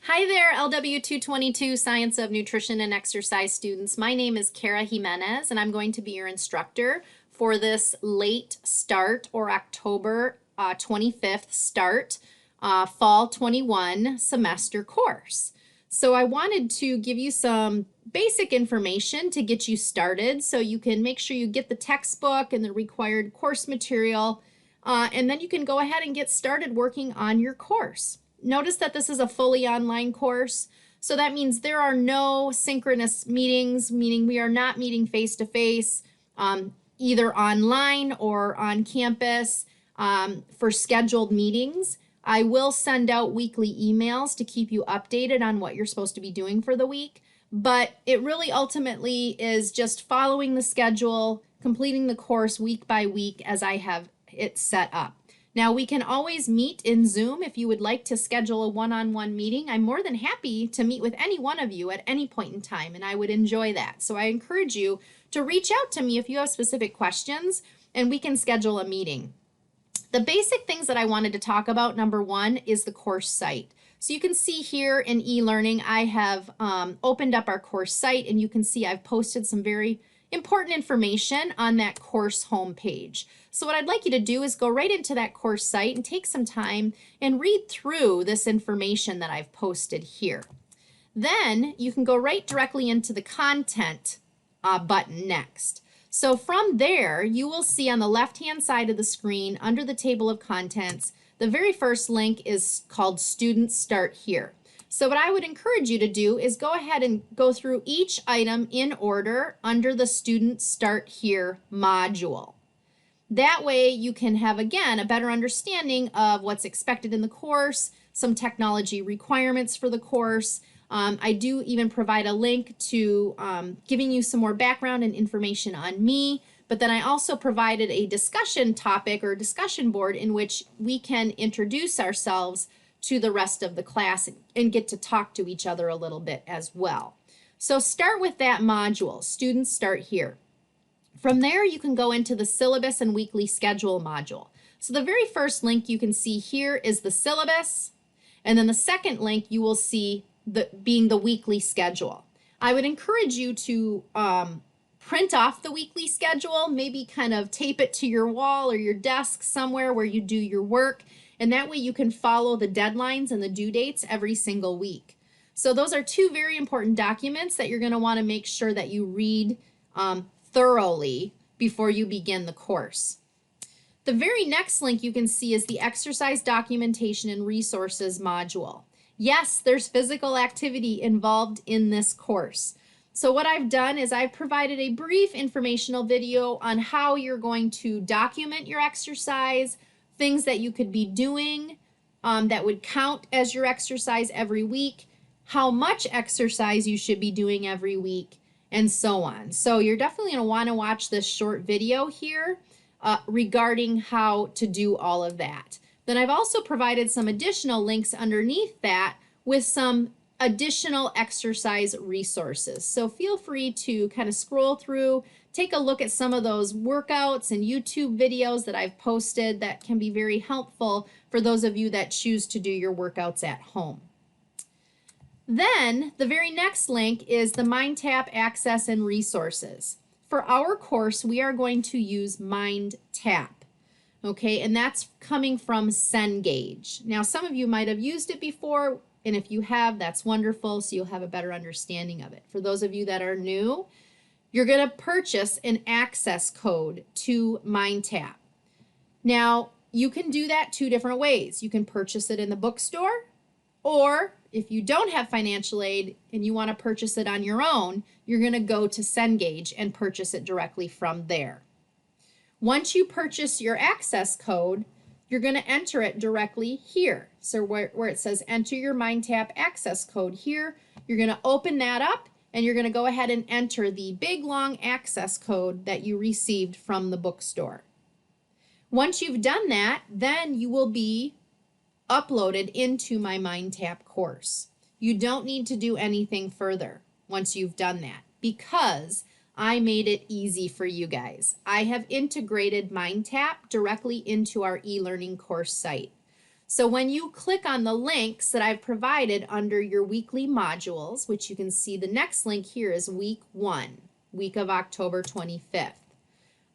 Hi there, LW222 Science of Nutrition and Exercise students. My name is Kara Jimenez, and I'm going to be your instructor for this late start or October 25th start fall 21 semester course. So I wanted to give you some basic information to get you started so you can make sure you get the textbook and the required course material, and then you can go ahead and get started working on your course. Notice that this is a fully online course, so that means there are no synchronous meetings, meaning we are not meeting face-to-face, either online or on campus for scheduled meetings. I will send out weekly emails to keep you updated on what you're supposed to be doing for the week, but it really ultimately is just following the schedule, completing the course week by week as I have it set up. Now, we can always meet in Zoom if you would like to schedule a one-on-one meeting. I'm more than happy to meet with any one of you at any point in time, and I would enjoy that. So I encourage you to reach out to me if you have specific questions, and we can schedule a meeting. The basic things that I wanted to talk about, number one, is the course site. So you can see here in e-learning, I have opened up our course site, and you can see I've posted some very important information on that course homepage. So what I'd like you to do is go right into that course site and take some time and read through this information that I've posted here. Then you can go right directly into the content button next. So from there, you will see on the left-hand side of the screen under the table of contents, the very first link is called Students Start Here. So what I would encourage you to do is go ahead and go through each item in order under the Student Start Here module. That way you can have, again, a better understanding of what's expected in the course, some technology requirements for the course. I do even provide a link to giving you some more background and information on me, but then I also provided a discussion topic or discussion board in which we can introduce ourselves to the rest of the class and get to talk to each other a little bit as well. So start with that module, Students Start Here. From there, you can go into the syllabus and weekly schedule module. So the very first link you can see here is the syllabus, and then the second link you will see being the weekly schedule. I would encourage you to print off the weekly schedule, maybe kind of tape it to your wall or your desk somewhere where you do your work, and that way you can follow the deadlines and the due dates every single week. So those are two very important documents that you're going to want to make sure that you read thoroughly before you begin the course. The very next link you can see is the exercise documentation and resources module. Yes, there's physical activity involved in this course. So what I've done is I've provided a brief informational video on how you're going to document your exercise, things that you could be doing that would count as your exercise every week, how much exercise you should be doing every week, and so on. So you're definitely going to want to watch this short video here regarding how to do all of that. Then I've also provided some additional links underneath that with some additional exercise resources. So feel free to kind of scroll through, take a look at some of those workouts and YouTube videos that I've posted that can be very helpful for those of you that choose to do your workouts at home. Then the very next link is the MindTap Access and Resources. For our course, we are going to use MindTap. Okay, and that's coming from Cengage. Now, some of you might have used it before, and if you have, that's wonderful, so you'll have a better understanding of it. For those of you that are new, you're going to purchase an access code to MindTap. Now, you can do that two different ways. You can purchase it in the bookstore, or if you don't have financial aid and you want to purchase it on your own, you're going to go to Cengage and purchase it directly from there. Once you purchase your access code, you're going to enter it directly here. So where it says enter your MindTap access code here, you're going to open that up and you're going to go ahead and enter the big long access code that you received from the bookstore. Once you've done that, then you will be uploaded into my MindTap course. You don't need to do anything further once you've done that because I made it easy for you guys. I have integrated MindTap directly into our e-learning course site. So when you click on the links that I've provided under your weekly modules, which you can see the next link here is week 1, week of October 25th.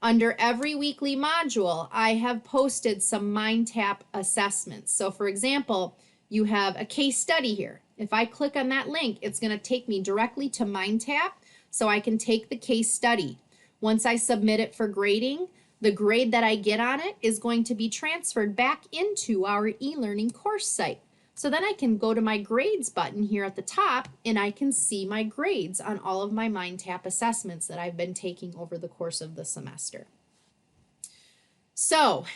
Under every weekly module, I have posted some MindTap assessments. So for example, you have a case study here. If I click on that link, it's going to take me directly to MindTap so I can take the case study. Once I submit it for grading, the grade that I get on it is going to be transferred back into our e-learning course site. So then I can go to my grades button here at the top and I can see my grades on all of my MindTap assessments that I've been taking over the course of the semester. So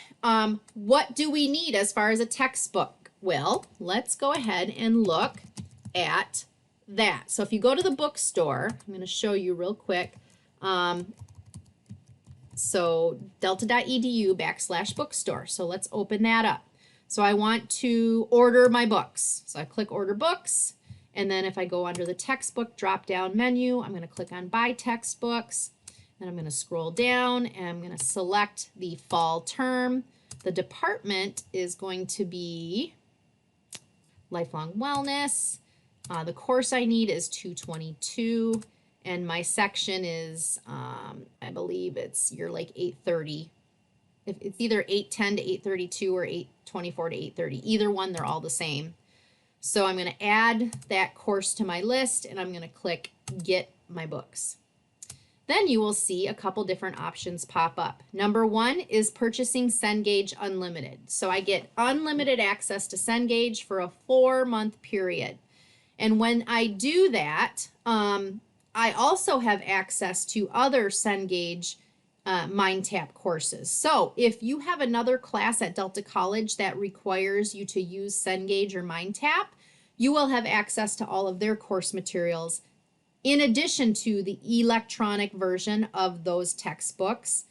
what do we need as far as a textbook? Well, let's go ahead and look at that. So if you go to the bookstore, I'm going to show you real quick. So delta.edu/bookstore. So let's open that up. So I want to order my books. So I click order books. And then if I go under the textbook drop down menu, I'm going to click on buy textbooks. Then I'm going to scroll down and I'm going to select the fall term. The department is going to be lifelong wellness. The course I need is 222. And my section is, I believe it's you're like 830. If it's either 810 to 832 or 824 to 830. Either one, they're all the same. So I'm going to add that course to my list and I'm going to click Get My Books. Then you will see a couple different options pop up. Number 1 is purchasing Cengage Unlimited. So I get unlimited access to Cengage for a 4-month period. And when I do that, I also have access to other Cengage MindTap courses. So if you have another class at Delta College that requires you to use Cengage or MindTap, you will have access to all of their course materials in addition to the electronic version of those textbooks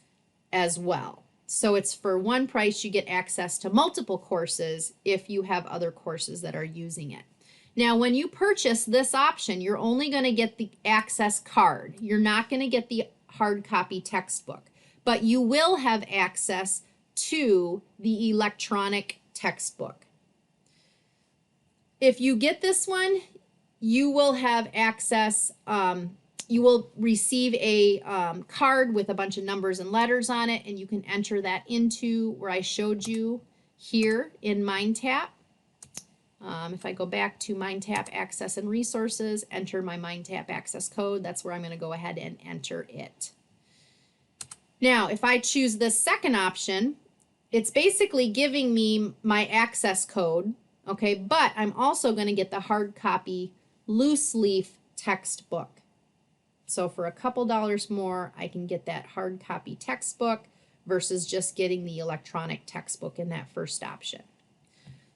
as well. So it's for one price, you get access to multiple courses if you have other courses that are using it. Now, when you purchase this option, you're only going to get the access card. You're not going to get the hard copy textbook, but you will have access to the electronic textbook. If you get this one, you will have access, you will receive a card with a bunch of numbers and letters on it, and you can enter that into where I showed you here in MindTap. If I go back to MindTap Access and Resources, enter my MindTap Access code, that's where I'm going to go ahead and enter it. Now, if I choose the second option, it's basically giving me my access code, okay, but I'm also going to get the hard copy loose leaf textbook. So for a couple dollars more, I can get that hard copy textbook versus just getting the electronic textbook in that first option.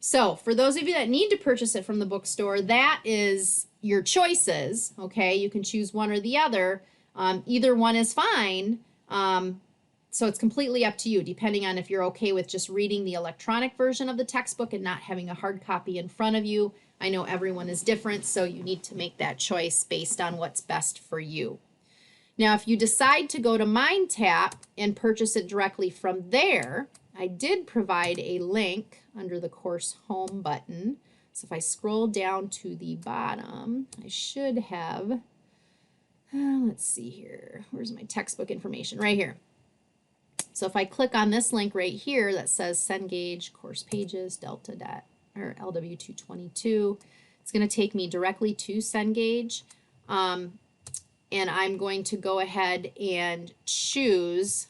So for those of you that need to purchase it from the bookstore, that is your choices, okay? You can choose one or the other. Either one is fine. So it's completely up to you, depending on if you're okay with just reading the electronic version of the textbook and not having a hard copy in front of you. I know everyone is different, so you need to make that choice based on what's best for you. Now, if you decide to go to MindTap and purchase it directly from there, I did provide a link under the course home button. So if I scroll down to the bottom, I should have, let's see here, where's my textbook information? Right here. So if I click on this link right here that says Cengage course pages, Delta or LW222, it's going to take me directly to Cengage. And I'm going to go ahead and choose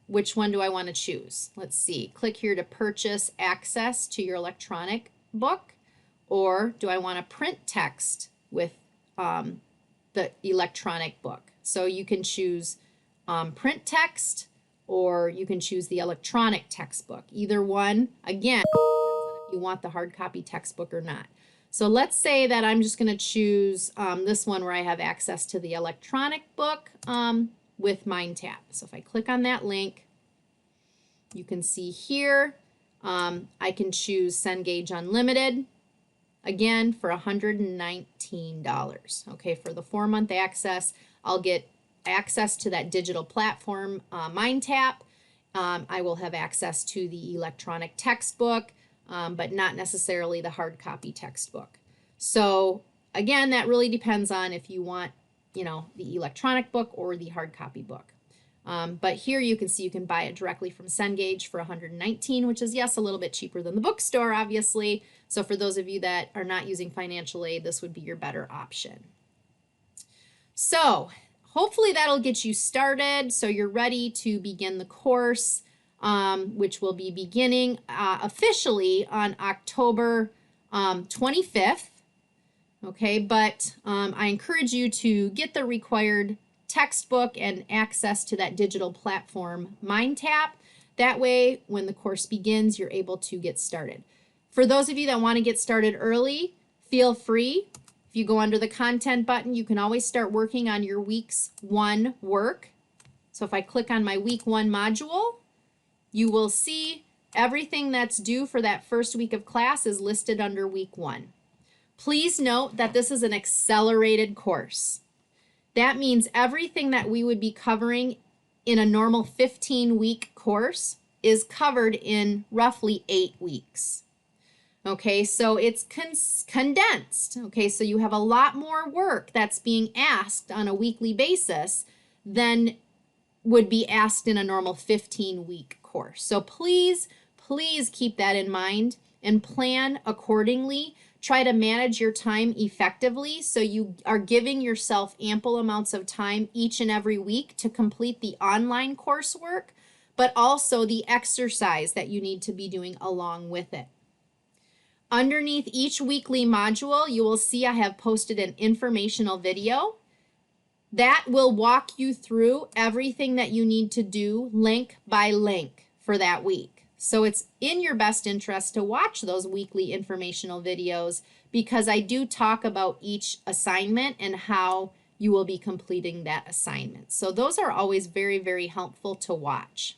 which one do I want to choose? Let's see. Click here to purchase access to your electronic book, or do I want to print text with the electronic book? So you can choose print text, or you can choose the electronic textbook. Either one, again, depends on if you want the hard copy textbook or not. So let's say that I'm just going to choose this one where I have access to the electronic book with MindTap. So if I click on that link, you can see here, I can choose Cengage Unlimited, again, for $119. Okay, for the 4-month access, I'll get access to that digital platform, MindTap, I will have access to the electronic textbook, but not necessarily the hard copy textbook. So again, that really depends on if you want, the electronic book or the hard copy book. But here you can see you can buy it directly from Cengage for $119, which is, yes, a little bit cheaper than the bookstore, obviously. So for those of you that are not using financial aid, this would be your better option. So hopefully that'll get you started so you're ready to begin the course, which will be beginning officially on October 25th. Okay, but I encourage you to get the required textbook and access to that digital platform MindTap. That way, when the course begins, you're able to get started. For those of you that want to get started early, feel free. If you go under the content button, you can always start working on your week's 1 work. So if I click on my week 1 module, you will see everything that's due for that first week of class is listed under week 1. Please note that this is an accelerated course. That means everything that we would be covering in a normal 15-week course is covered in roughly 8 weeks. Okay, so it's condensed. Okay, so you have a lot more work that's being asked on a weekly basis than would be asked in a normal 15-week course. So please keep that in mind and plan accordingly. Try to manage your time effectively so you are giving yourself ample amounts of time each and every week to complete the online coursework, but also the exercise that you need to be doing along with it. Underneath each weekly module, you will see I have posted an informational video that will walk you through everything that you need to do link by link for that week. So it's in your best interest to watch those weekly informational videos because I do talk about each assignment and how you will be completing that assignment. So those are always very, very helpful to watch.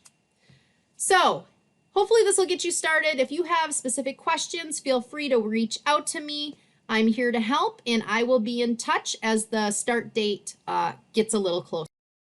So hopefully this will get you started. If you have specific questions, feel free to reach out to me. I'm here to help, and I will be in touch as the start date gets a little closer.